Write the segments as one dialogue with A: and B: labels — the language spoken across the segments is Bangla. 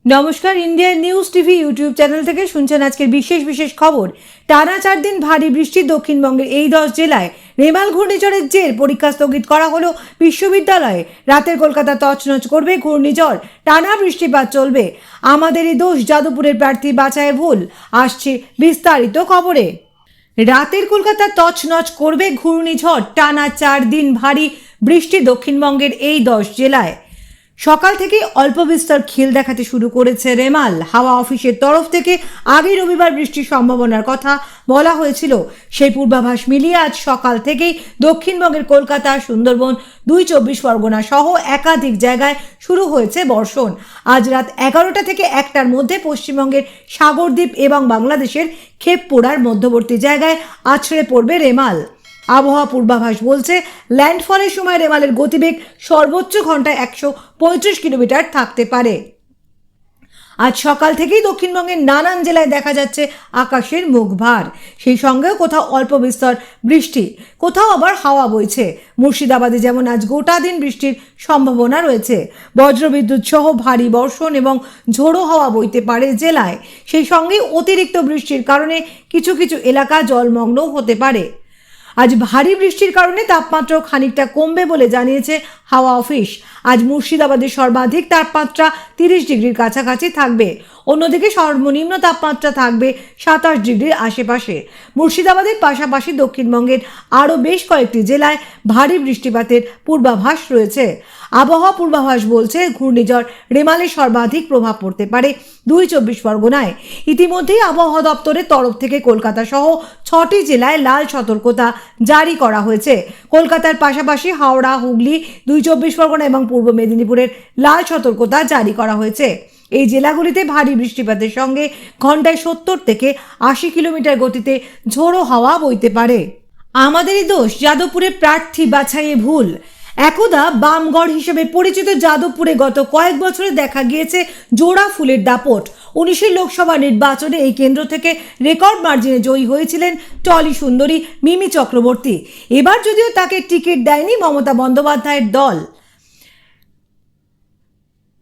A: নমস্কার, India news TV YouTube channel থেকে শুনছেন আজকের বিশেষ খবর। টানা 4 দিন ভারী বৃষ্টি দক্ষিণবঙ্গের এই 10 জেলায়। রেমাল ঘূর্ণিঝড়ের জের পরীক্ষা স্থগিত করা হলো বিশ্ববিদ্যালয়ে। রাতের কলকাতা তছনছ করবে ঘূর্ণিঝড়, টানা বৃষ্টিপাত চলবে। আমাদেরই দোষ, যাদবপুরের প্রার্থী বাছাইয়ে ভুল। আসছে বিস্তারিত খবরে। রাতের কলকাতা তছনছ করবে ঘূর্ণিঝড়, টানা 4 দিন ভারী বৃষ্টি দক্ষিণবঙ্গের এই 10 জেলায়। সকাল থেকে অল্প বিস্তর খিল দেখাতে শুরু করেছে রেমাল। হাওয়া অফিসের তরফ থেকে আগে রবিবার বৃষ্টির সম্ভাবনার কথা বলা হয়েছিল। সেই পূর্বাভাস মিলিয়ে আজ সকাল থেকেই দক্ষিণবঙ্গের কলকাতা, সুন্দরবন, 2 চব্বিশ পরগনা সহ একাধিক জায়গায় শুরু হয়েছে বর্ষণ। আজ রাত 11টা থেকে 1টার মধ্যে পশ্চিমবঙ্গের সাগরদ্বীপ এবং বাংলাদেশের খেপপুরার মধ্যবর্তী জায়গায় আছড়ে পড়বে রেমাল। আবহাওয়া পূর্বাভাস বলছে, ল্যান্ডফলের সময় রেমালের গতিবেগ সর্বোচ্চ ঘন্টায় 135 কিলোমিটার থাকতে পারে। আজ সকাল থেকেই দক্ষিণবঙ্গের নানান জেলায় দেখা যাচ্ছে আকাশের মুখ ভার। সেই সঙ্গেও কোথাও অল্প বিস্তর বৃষ্টি, কোথাও আবার হাওয়া বইছে। মুর্শিদাবাদে যেমন আজ গোটা দিন বৃষ্টির সম্ভাবনা রয়েছে। বজ্রবিদ্যুৎ সহ ভারী বর্ষণ এবং ঝোড়ো হাওয়া বইতে পারে জেলায়। সেই সঙ্গে অতিরিক্ত বৃষ্টির কারণে কিছু এলাকা জলমগ্ন হতে পারে। আজ ভারী বৃষ্টির কারণে তাপমাত্রাও খানিকটা কমবে বলে জানিয়েছে হাওয়া অফিস। আজ মুর্শিদাবাদের সর্বাধিক তাপমাত্রা 30 ডিগ্রির কাছাকাছি থাকবে। অন্যদিকে সর্বনিম্ন তাপমাত্রা থাকবে 27 ডিগ্রির আশেপাশে। মুর্শিদাবাদের পাশাপাশি দক্ষিণবঙ্গের আরও বেশ কয়েকটি জেলায় ভারী বৃষ্টিপাতের পূর্বাভাস রয়েছে। আবহাওয়া পূর্বাভাস বলছে, ঘূর্ণিঝড় রেমালের সর্বাধিক প্রভাব পড়তে পারে 2 চব্বিশ পরগনায়। ইতিমধ্যেই আবহাওয়া দপ্তরের তরফ থেকে কলকাতা সহ 6টি জেলায় লাল সতর্কতা জারি করা হয়েছে। কলকাতার পাশাপাশি হাওড়া, হুগলি, 2 চব্বিশ পরগনা এবং পূর্ব মেদিনীপুরের লাল সতর্কতা জারি করা হয়েছে। এই জেলাগুলিতে ভারী বৃষ্টিপাতের সঙ্গে ঘন্টায় 70 থেকে 80 কিলোমিটার গতিতে ঝোড়ো হাওয়া বইতে পারে। আমাদেরই দোষ, যাদবপুরের প্রার্থী বাছাইয়ে ভুল। একদা বামগড় হিসেবে পরিচিত যাদবপুরে গত কয়েক বছরে দেখা গিয়েছে জোড়া ফুলের দাপট। 19 লোকসভা নির্বাচনে এই কেন্দ্র থেকে রেকর্ড মার্জিনে জয়ী হয়েছিলেন টলি সুন্দরী মিমি চক্রবর্তী। এবার যদিও তাকে টিকিট দেয়নি মমতা বন্দ্যোপাধ্যায়ের দল।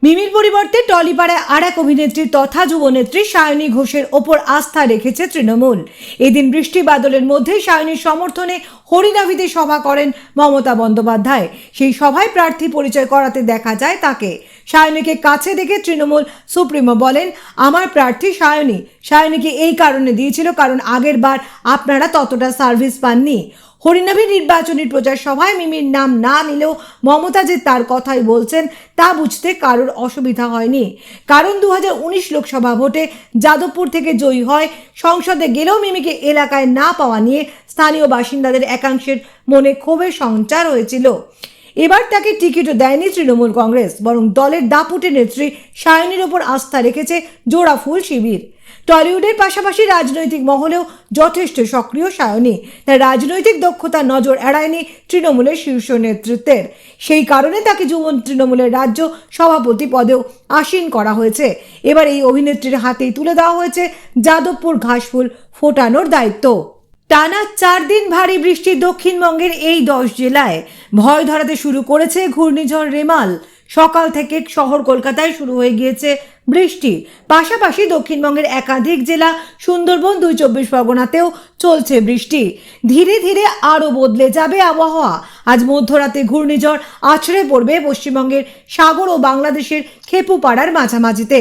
A: মিমির পরিবর্তে টলিপাড়ায় আর এক অভিনেত্রী তথা যুবনেত্রী সায়নী ঘোষের ওপর আস্থা রেখেছে তৃণমূল। এদিন বৃষ্টি বাদলের মধ্যে সায়নীর সমর্থনে হরিনাভিতে সভা করেন মমতা বন্দ্যোপাধ্যায়। সেই সভায় প্রার্থী পরিচয় করাতে দেখা যায় তাকে। সায়নীকে কাছে দেখে তৃণমূল সুপ্রিমো বলেন, আমার প্রার্থী সায়নী। সায়নীকে এই কারণে দিয়েছিল কারণ আগের বার আপনারা ততটা সার্ভিস পাননি। হরিনাভি নির্বাচনী প্রচার সভায় মিমির নাম না নিলেও মমতা যে তার কথাই বলছেন তা বুঝতে কারোর অসুবিধা হয়নি। কারণ 2019 লোকসভা ভোটে যাদবপুর থেকে জয়ী হয়। সংসদে গেলেও মিমিকে এলাকায় না পাওয়া নিয়ে স্থানীয় বাসিন্দাদের একাংশের মনে ক্ষোভের সঞ্চার হয়েছিল। এবার তাকে টিকিটও দেয়নি তৃণমূল কংগ্রেস, বরং দলের দাপুটে নেত্রী সায়নীর ওপর আস্থা রেখেছে জোড়া ফুল শিবির। টলিউডের পাশাপাশি রাজনৈতিক মহলেও যথেষ্ট সক্রিয় সায়নী। তার রাজনৈতিক দক্ষতা নজর এড়ায়নি তৃণমূলের শীর্ষ নেতৃত্বের। সেই কারণে তাকে যুব তৃণমূলের রাজ্য সভাপতি পদেও আসীন করা হয়েছে। এবার এই অভিনেত্রীর হাতেই তুলে দেওয়া হয়েছে যাদবপুর ঘাসফুল ফোটানোর দায়িত্ব। টানা 4 দিন ভারী বৃষ্টি দক্ষিণবঙ্গের এই 10 জেলায়। ভয় ধরাতে শুরু করেছে ঘূর্ণিঝড় রেমাল। সকাল থেকে শহর কলকাতায় শুরু হয়ে গিয়েছে বৃষ্টি। পাশাপাশি দক্ষিণবঙ্গের একাধিক জেলা, সুন্দরবন, 2 চব্বিশ পরগনাতেও চলছে বৃষ্টি। ধীরে ধীরে আরও বদলে যাবে আবহাওয়া। আজ মধ্যরাতে ঘূর্ণিঝড় আছড়ে পড়বে পশ্চিমবঙ্গের সাগর ও বাংলাদেশের খেপুপাড়ার মাঝামাঝিতে।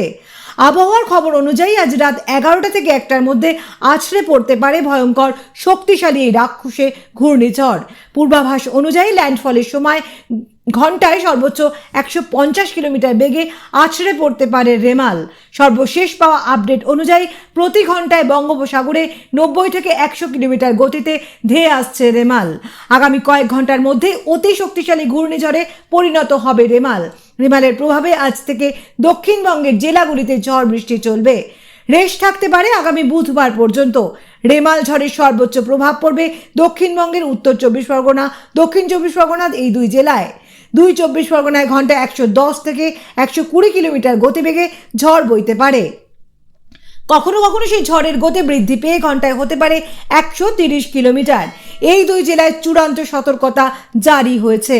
A: আবহাওয়ার খবর অনুযায়ী আজ রাত 11টা থেকে 1টার মধ্যে আছড়ে পড়তে পারে ভয়ঙ্কর শক্তিশালী এই রাক্ষসে ঘূর্ণিঝড়। পূর্বাভাস অনুযায়ী ল্যান্ডফলের সময় ঘন্টায় সর্বোচ্চ 150 কিলোমিটার বেগে আছড়ে পড়তে পারে রেমাল। সর্বশেষ পাওয়া আপডেট অনুযায়ী প্রতি ঘন্টায় বঙ্গোপসাগরে 90 থেকে 100 কিলোমিটার গতিতে ধেয়ে আসছে রেমাল। আগামী কয়েক ঘন্টার মধ্যে অতি শক্তিশালী ঘূর্ণিঝড়ে পরিণত হবে রেমাল। রেমালের প্রভাবে আজ থেকে দক্ষিণবঙ্গের জেলাগুলিতে ঝড় বৃষ্টি চলবে। রেশ থাকতে পারে আগামী বুধবার পর্যন্ত। রেমাল ঝড়ের সর্বোচ্চ প্রভাব পড়বে দক্ষিণবঙ্গের উত্তর চব্বিশ পরগনা, দক্ষিণ চব্বিশ পরগনা এই 2 জেলায়। 2 চব্বিশ পরগনায় ঘন্টায় 110 থেকে 120 কিলোমিটার গতিবেগে ঝড় বইতে পারে। কখনো কখনো সেই ঝড়ের গতি বৃদ্ধি পেয়ে ঘন্টায় হতে পারে 130 কিলোমিটার। এই 2 জেলায় চূড়ান্ত সতর্কতা জারি হয়েছে।